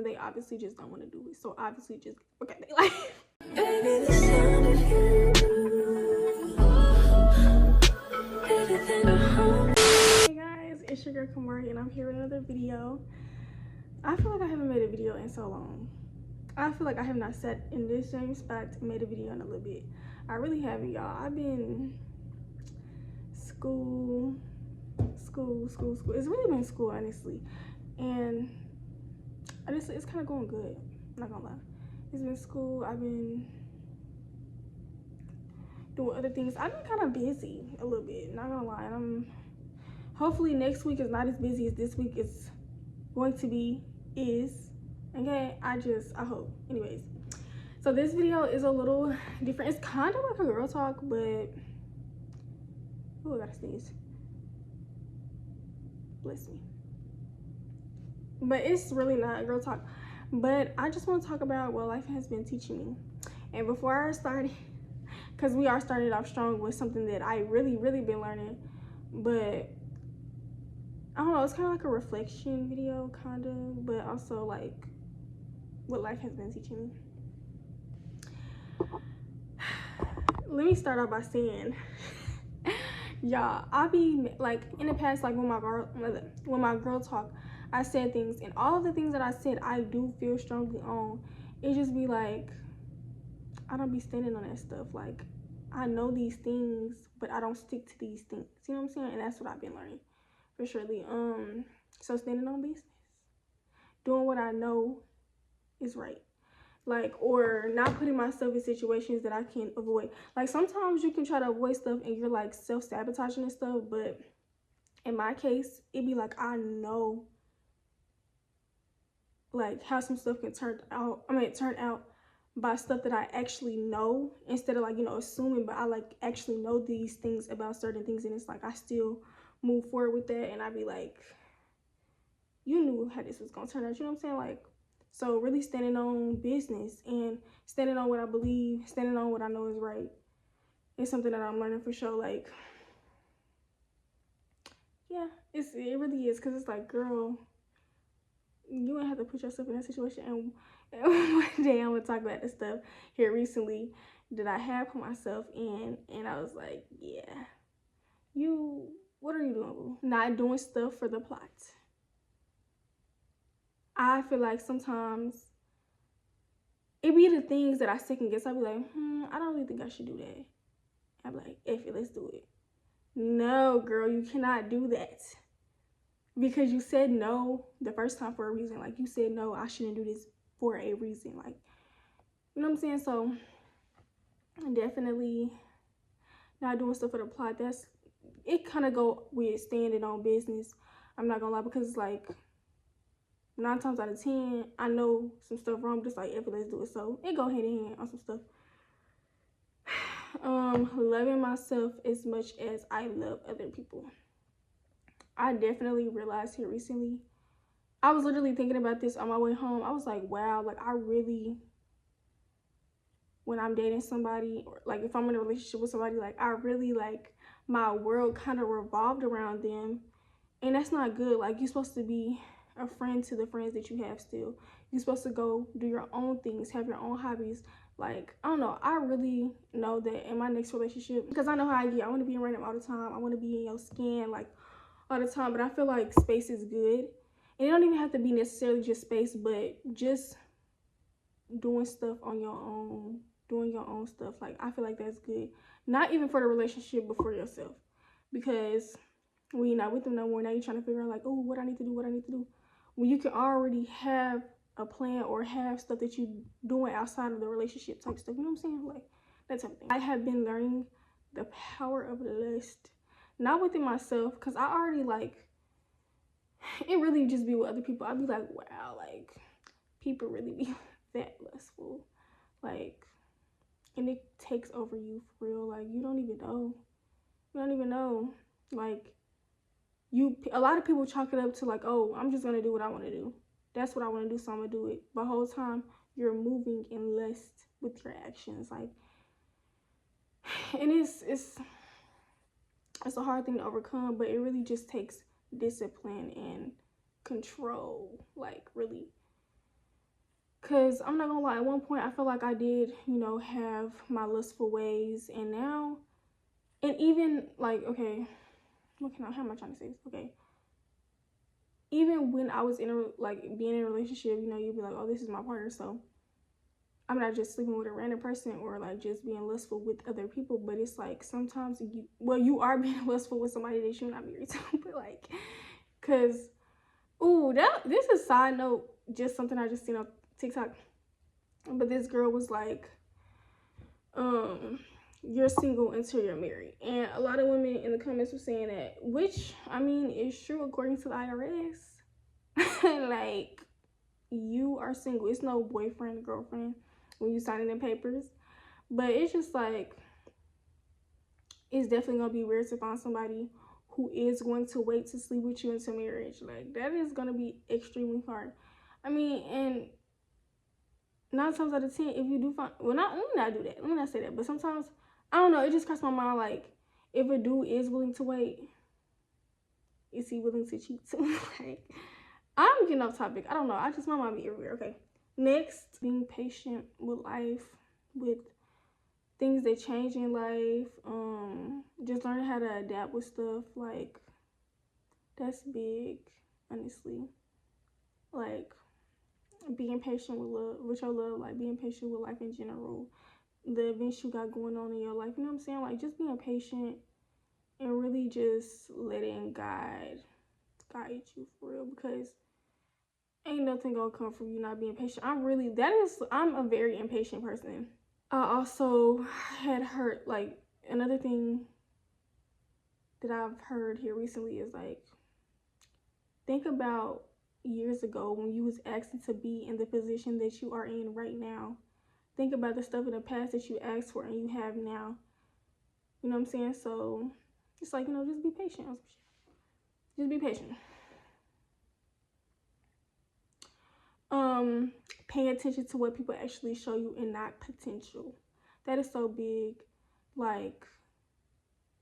they obviously just don't want to do it. So obviously just okay, they like Baby, the sound of you. Better than a home. Hey guys, it's your girl Ky'mari and I'm here with another video. I feel like I haven't made a video in so long. I feel like I have not sat in this same spot and made a video in a little bit. I really haven't, y'all. I've been school. It's really been school, honestly. And honestly, it's kind of going good. I'm not gonna lie. It's been school. I've been doing other things. I've been kind of busy a little bit, not gonna lie. And hopefully next week is not as busy as this week is going to be. Okay, I hope. Anyways, so this video is a little different. It's kind of like a girl talk, but oh, I gotta sneeze. Bless me. But it's really not a girl talk. But I just want to talk about what life has been teaching me. And before I started, because we are started off strong with something that I really been learning, but I don't know, it's kind of like a reflection video, kind of, but also like what life has been teaching me. Let me start off by saying, y'all, I be like in the past, like when my girl talk, I said things, and all of the things that I said, I do feel strongly on. It just be like, I don't be standing on that stuff. Like, I know these things, but I don't stick to these things. You know what I'm saying? And that's what I've been learning, for surely. So standing on business, doing what I know is right. Like, or not putting myself in situations that I can avoid. Like, sometimes you can try to avoid stuff and you're like self-sabotaging and stuff, but in my case, it'd be like, I know like how some stuff can turn out by stuff that I actually know, instead of like, you know, assuming, but I like actually know these things about certain things, and it's like I still move forward with that. And I'd be like, you knew how this was gonna turn out, you know what I'm saying? Like, so really standing on business and standing on what I believe, standing on what I know is right, is something that I'm learning for sure. Like, yeah, it really is, because it's like, girl, you ain't have to put yourself in that situation. And one day I'm gonna talk about the stuff here recently that I have put myself in, and I was like, yeah, what are you doing, boo? Not doing stuff for the plot. I feel like sometimes it be the things that I second guess. I'll be like, I don't really think I should do that. I'll be like, F it, let's do it. No, girl, you cannot do that. Because you said no the first time for a reason. Like, you said, no, I shouldn't do this for a reason. Like, you know what I'm saying? So, definitely not doing stuff for the plot. It kind of go with standing on business. I'm not gonna lie, because it's like 9 times out of 10, I know some stuff wrong, but it's like, let's do it. So, it go hand in hand on some stuff. Loving myself as much as I love other people. I definitely realized here recently, I was literally thinking about this on my way home. I was like, wow, like I really, when I'm dating somebody, or like if I'm in a relationship with somebody, like I really, like, my world kind of revolved around them. And that's not good. Like, you're supposed to be a friend to the friends that you have still. You're supposed to go do your own things, have your own hobbies. Like, I don't know, I really know that in my next relationship, because I know how I get, I want to be around them all the time. I want to be in your skin, like, all the time. But I feel like space is good. And it don't even have to be necessarily just space, but just doing stuff on your own, doing your own stuff. Like, I feel like that's good. Not even for the relationship, but for yourself. Because when you're not with them no more, now you're trying to figure out, like, oh, what I need to do. When you can already have a plan or have stuff that you doing outside of the relationship type stuff. You know what I'm saying? Like, that type of thing. I have been learning the power of lust. Not within myself, because I already, like, it really just be with other people. I'd be like, wow, like, people really be that lustful. Like, and it takes over you for real. Like, you don't even know. Like, a lot of people chalk it up to like, oh, I'm just gonna do what I want to do. That's what I want to do, so I'm gonna do it. But the whole time you're moving in lust with your actions. Like, and it's a hard thing to overcome, but it really just takes discipline and control. Like, really, Cause I'm not gonna lie, at one point I feel like I did, have my lustful ways, and now, and even like, okay, how am I trying to say this? Okay, even when I was in a being in a relationship, you'd be like, oh, this is my partner, so I'm not just sleeping with a random person or like just being lustful with other people. But it's like sometimes you are being lustful with somebody that you're not married to, but like, cause, this is a side note, just something I just seen on TikTok. But this girl was like, you're single until you're married. And a lot of women in the comments were saying that, which I mean is true according to the IRS. Like, you are single. It's no boyfriend, girlfriend when you signing in papers. But it's just like, it's definitely gonna be weird to find somebody who is going to wait to sleep with you until marriage. Like, that is gonna be extremely hard. I mean, and 9 times out of 10, if you do find, well, let me not do that. Let me not say that. But sometimes, I don't know, it just crosses my mind, like, if a dude is willing to wait, is he willing to cheat too? Like, I'm getting off topic. I don't know. My mind be everywhere. Okay. Next, being patient with life, with things that change in life. Just learning how to adapt with stuff. Like, that's big, honestly. Like, being patient with your love, like being patient with life in general, the events you got going on in your life. You know what I'm saying? Like, just being patient and really just letting God guide you for real, because ain't nothing gonna come from you not being patient. I'm a very impatient person. I also had heard, like, another thing that I've heard here recently is like, think about years ago when you was asking to be in the position that you are in right now. Think about the stuff in the past that you asked for and you have now. You know what I'm saying? So it's like, just be patient. Just be patient. Paying attention to what people actually show you and not potential. That is so big. Like,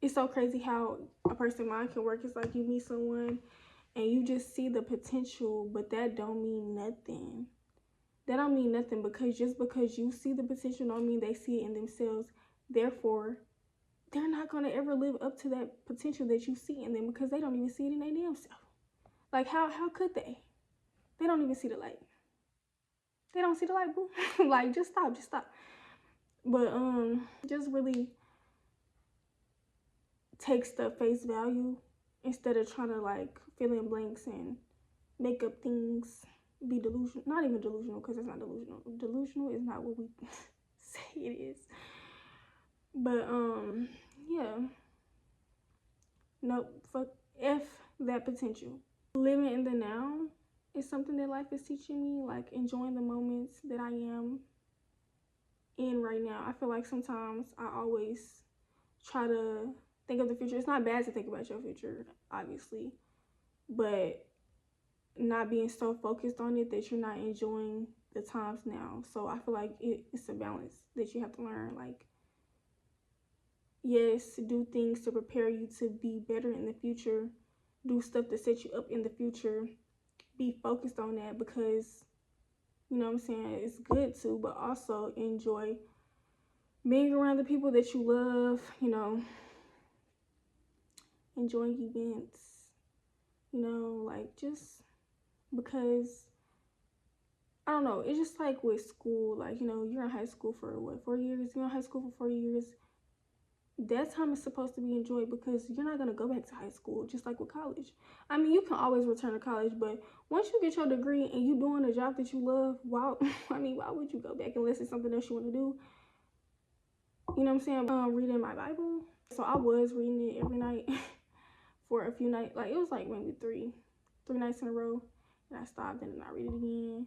it's so crazy how a person's mind can work. It's like you meet someone and you just see the potential, but that don't mean nothing. That don't mean nothing, because just because you see the potential don't mean they see it in themselves. Therefore, they're not going to ever live up to that potential that you see in them, because they don't even see it in their damn self. Like, how could they? They don't even see the light. They don't see the light, boo. Like, just stop. But just really take stuff face value instead of trying to like fill in blanks and make up things. Be delusional. Not even delusional, because it's not delusional. Delusional is not what we say it is. But yeah. Nope. Fuck F that potential. Living in the now is something that life is teaching me. Like, enjoying the moments that I am in right now. I feel like sometimes I always try to think of the future. It's not bad to think about your future, obviously, but not being so focused on it that you're not enjoying the times now. So I feel like it's a balance that you have to learn. Like, yes, do things to prepare you to be better in the future. Do stuff to set you up in the future. Be focused on that, because, you know what I'm saying, it's good too, but also enjoy being around the people that you love, enjoying events, like, just because, I don't know, it's just like with school, like, you're in high school for what, 4 years? You're in high school for 4 years. That time is supposed to be enjoyed, because you're not going to go back to high school, just like with college. I mean, you can always return to college, but once you get your degree and you doing a job that you love, why would you go back unless it's something else you want to do? You know what I'm saying? Reading my Bible. So I was reading it every night for a few nights. Like, it was like maybe three nights in a row. And I stopped and then I read it again.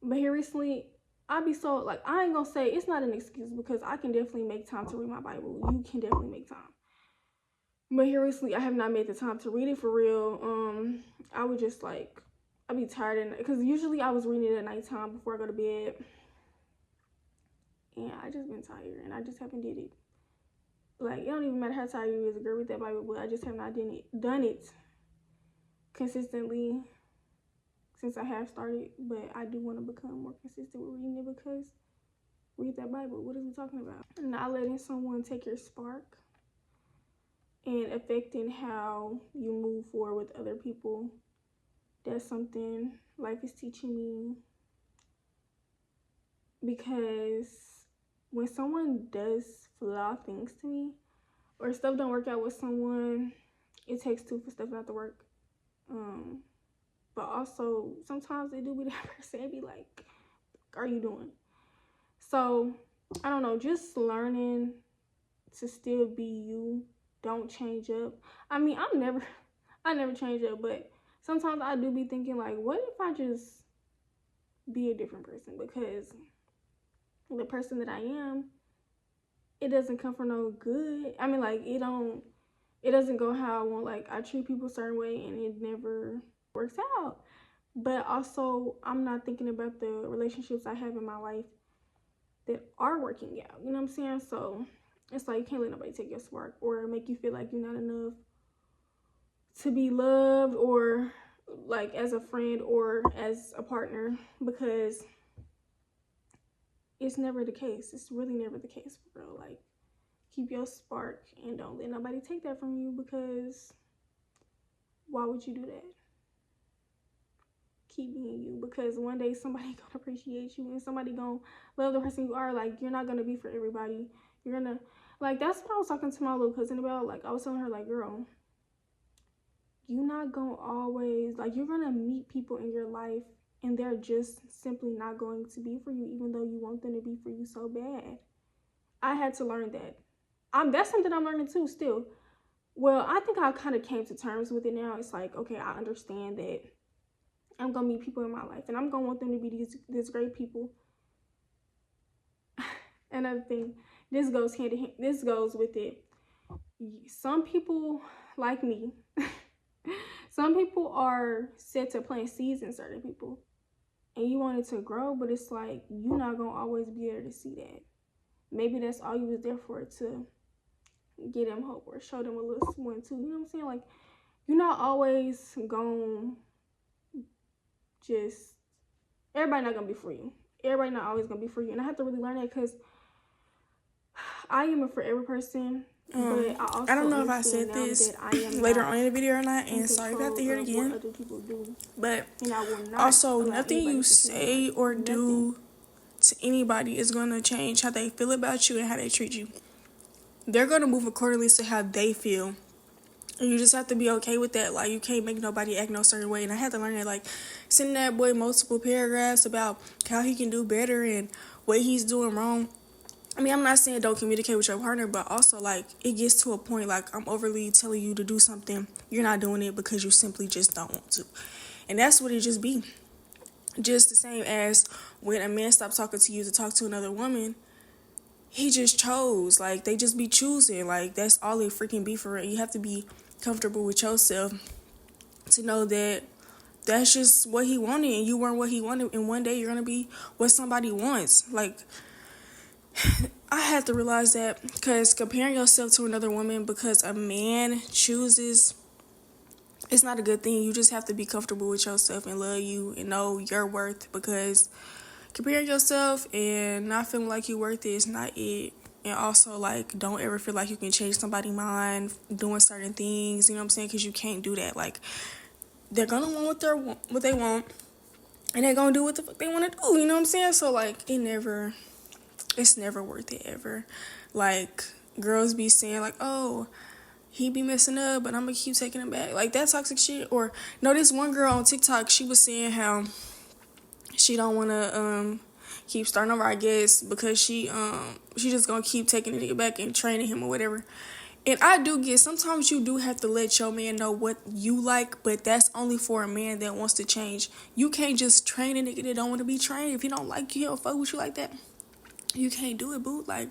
But here recently, I be so, like, I ain't gonna say it's not an excuse, because I can definitely make time to read my Bible. You can definitely make time. But here recently, I have not made the time to read it for real. I would just like, I'd be tired, because usually I was reading it at nighttime before I go to bed. And I just been tired, and I just haven't did it. Like, it don't even matter how tired you is, girl, read that Bible, but I just have not done it consistently. since I have started, but I do want to become more consistent with reading it because read that Bible. What is we talking about? Not letting someone take your spark and affecting how you move forward with other people. That's something life is teaching me, because when someone does flaw things to me or stuff don't work out with someone, it takes two for stuff not to work. But also sometimes it do be that person and be like, "What are you doing?" So I don't know, just learning to still be you. Don't change up. I mean, I never change up, but sometimes I do be thinking like, what if I just be a different person? Because the person that I am, it doesn't come from no good. I mean, like, it doesn't go how I want. Like, I treat people a certain way and it never works out. But also, I'm not thinking about the relationships I have in my life that are working out. You know what I'm saying? So it's like you can't let nobody take your spark or make you feel like you're not enough to be loved, or like as a friend or as a partner, because it's never the case. It's really never the case, for real. Like, keep your spark and don't let nobody take that from you, because why would you do that? Keep being you, because one day somebody gonna appreciate you and somebody gonna love the person you are. Like, you're not gonna be for everybody. You're gonna, like, that's what I was talking to my little cousin about. Like, I was telling her, like, girl, you're not gonna always, like, you're gonna meet people in your life and they're just simply not going to be for you, even though you want them to be for you so bad. I had to learn that. That's something I'm learning too still. Well, I think I kind of came to terms with it now. It's like, okay, I understand that I'm gonna meet people in my life and I'm gonna want them to be these great people. Another thing, this goes hand in hand, this goes with it. Some people, like me, some people are set to plant seeds in certain people and you want it to grow, but it's like you're not gonna always be able to see that. Maybe that's all you was there for, to get them hope or show them a little one too. You know what I'm saying? Like, you're not always gonna just, everybody not gonna be for you. Everybody not always gonna be for you. And I have to really learn that, because I am a forever person. But I don't know if I said this later on in the video or not, and sorry if I have to hear it again. Other people do. But And I will not also, allow nothing you say or do to anybody is going to change how they feel about you and how they treat you. They're going to move accordingly to how they feel. And you just have to be okay with that. Like, you can't make nobody act no certain way. And I had to learn that, like, sending that boy multiple paragraphs about how he can do better and what he's doing wrong. I mean, I'm not saying don't communicate with your partner, but also, like, it gets to a point, like, I'm overly telling you to do something. You're not doing it because you simply just don't want to. And that's what it just be. Just the same as when a man stops talking to you to talk to another woman, he just chose. Like, they just be choosing. Like, that's all they freaking be for it. You have to be comfortable with yourself to know that that's just what he wanted and you weren't what he wanted. And one day you're going to be what somebody wants. Like, I had to realize that, because comparing yourself to another woman because a man chooses, it's not a good thing. You just have to be comfortable with yourself and love you and know your worth, because comparing yourself and not feeling like you're worth it is not it. And also, like, don't ever feel like you can change somebody's mind doing certain things, you know what I'm saying? Because you can't do that. Like, they're going to want what they want, and they're going to do what the fuck they want to do, you know what I'm saying? So, like, it's never worth it ever. Like, girls be saying, like, oh, he be messing up, but I'm gonna keep taking him back. Like, that toxic shit. Or, no, this one girl on TikTok, she was saying how she don't want to keep starting over, I guess, because she just gonna keep taking the nigga back and training him or whatever. And I do get, sometimes you do have to let your man know what you like, but that's only for a man that wants to change. You can't just train a nigga that don't want to be trained. If he don't like you, he don't fuck with you like that, you can't do it, boo. Like,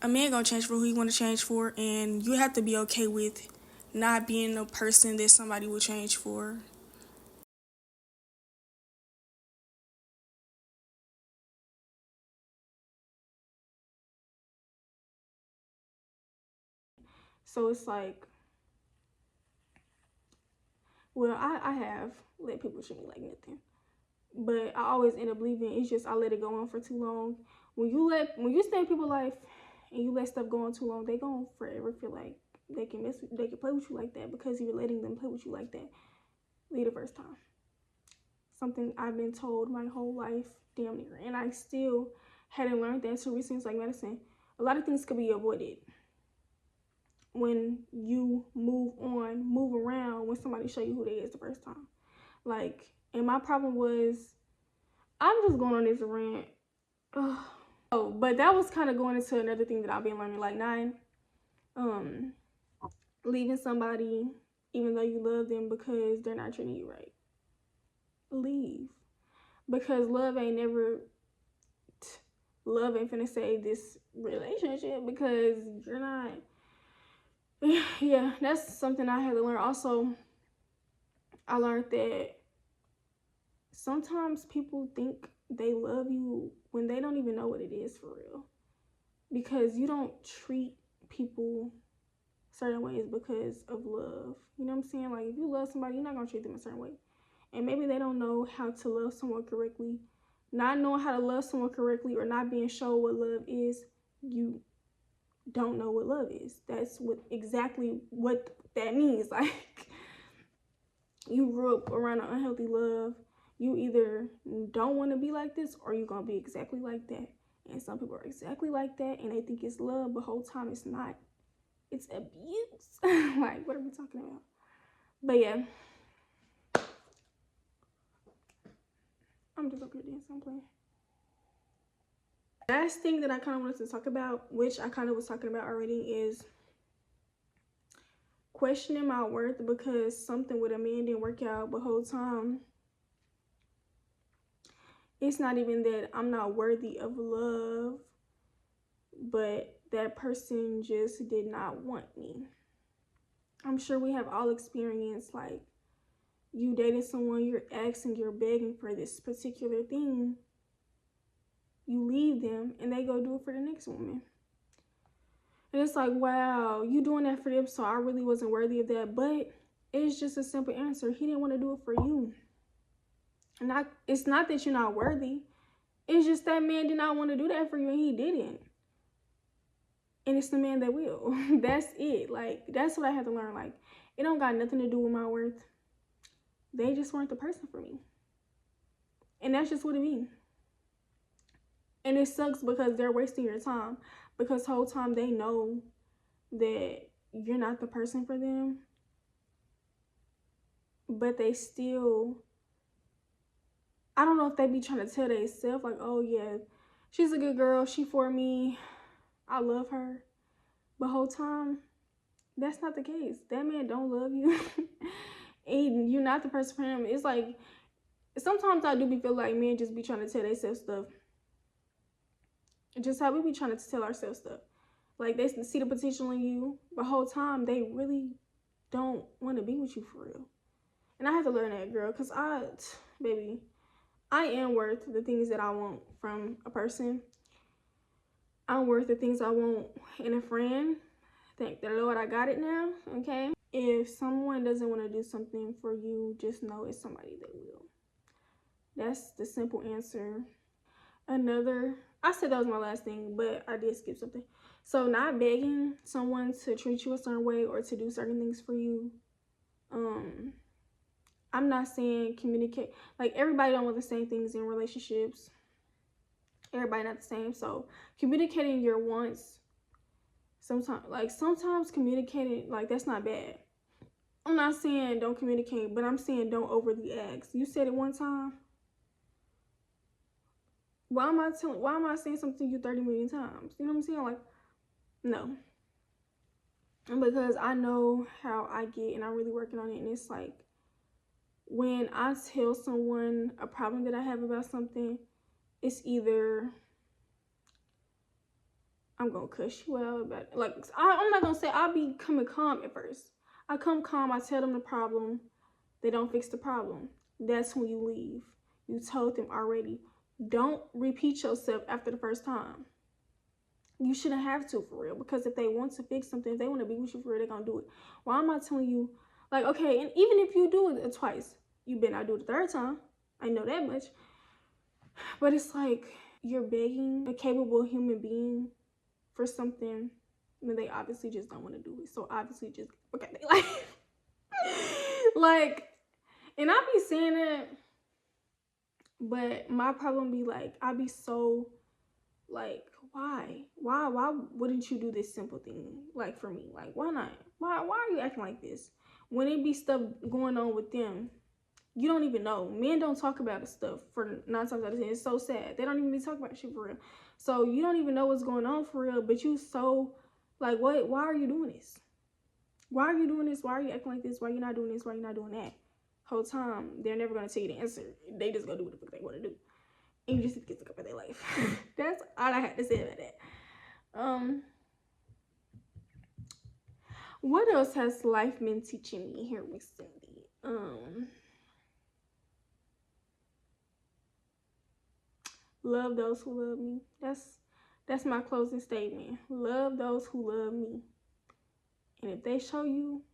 a man gonna change for who he want to change for, and you have to be okay with not being the person that somebody will change for. So it's like, Well, I have let people treat me like nothing, but I always end up leaving. It's just I let it go on for too long. When you stay in people's life and you let stuff go on too long, they gonna forever feel like they can play with you like that because you're letting them play with you like that. Leave the first time. Something I've been told my whole life, damn near, and I still hadn't learned that until recently. It's like medicine. A lot of things could be avoided when you move on, move around when somebody show you who they is the first time. Like, and my problem was, I'm just going on this rant. Ugh. Oh, but that was kind of going into another thing that I've been learning. Like, leaving somebody even though you love them because they're not treating you right. Leave, because love ain't finna save this relationship because you're not. Yeah, that's something I had to learn. Also, I learned that sometimes people think they love you when they don't even know what it is for real. Because you don't treat people certain ways because of love. You know what I'm saying? Like, if you love somebody, you're not going to treat them a certain way. And maybe they don't know how to love someone correctly. Not knowing how to love someone correctly or not being shown what love is, you don't know what love is. That's exactly what that means. Like, you grew up around an unhealthy love. You either don't want to be like this or you're going to be exactly like that. And some people are exactly like that and they think it's love, but the whole time it's not. It's abuse. Like, what are we talking about? But yeah. I'm just up here dancing, I'm playing. Last thing that I kind of wanted to talk about, which I kind of was talking about already, is questioning my worth because something with a man didn't work out the whole time. It's not even that I'm not worthy of love, but that person just did not want me. I'm sure we have all experienced, like, you dating someone, you're asking, you're begging for this particular thing. You leave them and they go do it for the next woman. And it's like, wow, you doing that for them, so I really wasn't worthy of that. But it's just a simple answer. He didn't want to do it for you. And it's not that you're not worthy. It's just that man did not want to do that for you and he didn't. And it's the man that will. That's it. Like, that's what I had to learn. Like, it don't got nothing to do with my worth. They just weren't the person for me. And that's just what it means. And it sucks because they're wasting your time. Because the whole time they know that you're not the person for them. But they still, I don't know if they be trying to tell themselves, like, oh yeah, she's a good girl, she for me, I love her. But whole time, that's not the case. That man don't love you. And you're not the person for him. It's like, sometimes I do be feel like men just be trying to tell themselves stuff. Just how we be trying to tell ourselves stuff. Like, they see the potential in you, but whole time they really don't want to be with you for real. And I had to learn that, girl, because baby, I am worth the things that I want from a person. I'm worth the things I want in a friend. Thank the Lord I got it now, okay? If someone doesn't want to do something for you, just know it's somebody that will. That's the simple answer. I said that was my last thing, but I did skip something. So not begging someone to treat you a certain way or to do certain things for you. I'm not saying communicate. Like, everybody don't want the same things in relationships. Everybody not the same. So communicating your wants, sometimes communicating, like, that's not bad. I'm not saying don't communicate, but I'm saying don't overly ask. You said it one time. Why am I saying something to you 30 million times? You know what I'm saying? Like, no. Because I know how I get and I'm really working on it. And it's like, when I tell someone a problem that I have about something, it's either I'm going to cuss you out about it. Like, I'm not going to say I'll be coming calm at first. I come calm, I tell them the problem. They don't fix the problem. That's when you leave. You told them already. Don't repeat yourself after the first time. You shouldn't have to, for real. Because if they want to fix something, if they want to be with you for real, they're going to do it. Why am I telling you, Like, okay, and even if you do it twice, you better not do it the third time. I know that much. But it's like you're begging a capable human being for something when they obviously just don't want to do it. So obviously just okay, like, and I be saying it, but my problem be like I be so like, why wouldn't you do this simple thing like for me? Like, why not? Why are you acting like this when it be stuff going on with them? You don't even know. Men don't talk about this stuff for 9 times out of 10. It's so sad. They don't even be talking about shit for real. So you don't even know what's going on for real. But you so like, what? Why are you doing this? Why are you doing this? Why are you acting like this? Why are you not doing this? Why are you not doing that? Whole time they're never gonna tell you the answer. They just gonna do what the fuck they want to do, and you just get to get up in their life. That's all I had to say about that. What else has life been teaching me here recently? Love those who love me. That's my closing statement. Love those who love me. And if they show you,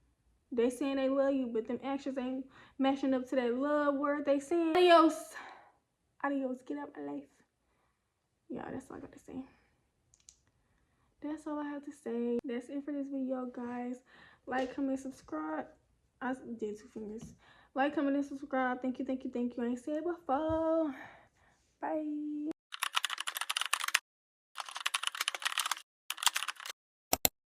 they saying they love you, but them actions ain't matching up to that love word they saying. Adios. Adios. Get out my life. Yeah, that's all I got to say. That's all I have to say. That's it for this video, guys. Like, comment, subscribe. I did 2 fingers. Like, comment, and subscribe. Thank you. I ain't said it before. Bye.